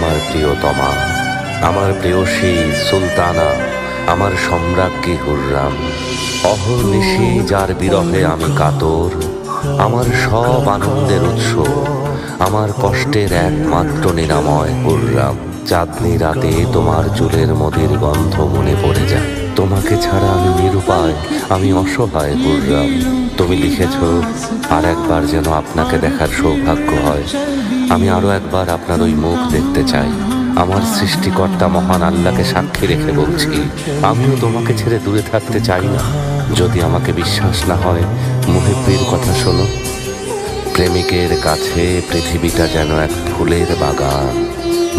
আমার প্রিয়তমা, আমার প্রেয়সী সুলতানা, আমার সম্রাজ্ঞী হুররাম। অহর্নিশি যার বিরহে আমি কাতর, আমার সব আনন্দের উৎস, আমার কষ্টের একমাত্র নিরাময় হুররাম। চাঁদনি রাতে তোমার চুলের মদির গন্ধ মনে পড়ে যায়। তোমাকে ছাড়া আমি নিরুপায়, আমি অসহায় হুররাম। তুমি লিখেছ, আর একবার যেন আপনাকে দেখার সৌভাগ্য হয়। আমি আরো একবার আপনার ওই মুখ দেখতে চাই। আমার সৃষ্টিকর্তা মহান আল্লাহকে সাক্ষী রেখে বলছি, আমিও তোমাকে ছেড়ে দূরে থাকতে চাই না। যদি আমাকে বিশ্বাস না হয়, মুহিব্বির কথা শোনো। প্রেমিকের কাছে পৃথিবীটা যেন এক ফুলের বাগান।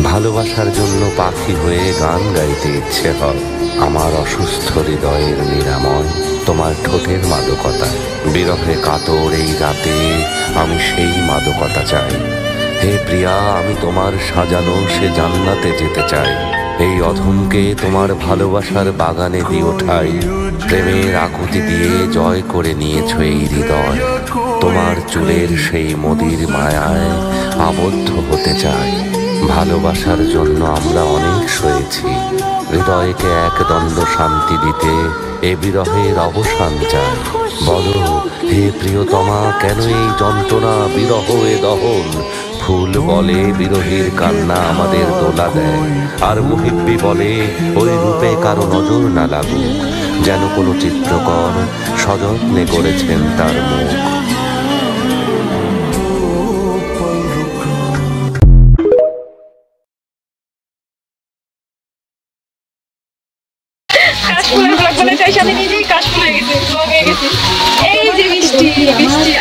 ভালোবাসার জন্য পাখি হয়ে গান গাইতে ইচ্ছে হয়। আমার অসুস্থ হৃদয়ের নিরাময় তোমার ঠোঁটের মাদকতা। বিরহে কাতর এই রাতে আমি সেই মাদকতা চাই। হে প্রিয়া, আমি তোমার সাজানো সে জান্নাতে যেতে চাই। এই অধমকে তোমার ভালোবাসার বাগানে দিও ঠাই। প্রেমের আকুতি দিয়ে জয় করে নিয়েছ এই হৃদয়। তোমার চুলের সেই মদির মায়ায় আবদ্ধ হতে চাই। ভালোবাসার জন্য আমরা অনেক সয়েছি। হৃদয়কে এক দণ্ড শান্তি দিতে এ বিরহের অবসান চাই। বলো হে প্রিয়তমা, কেন এই যন্ত্রণা, বিরহ এ দহন? ফুল বলে বিরহীর কান্না আমাদের দোলা দেয়, আর মুহিব্বি বলে ওই রূপে কারো নজর না লাগুক, যেন কোনো চিত্রকর সযত্নে করেছেন তার মুখ। আমি নিজেই কাশফুল হয়ে গেছি, ব্লগ হয়ে গেছি। এই যে বৃষ্টি বৃষ্টি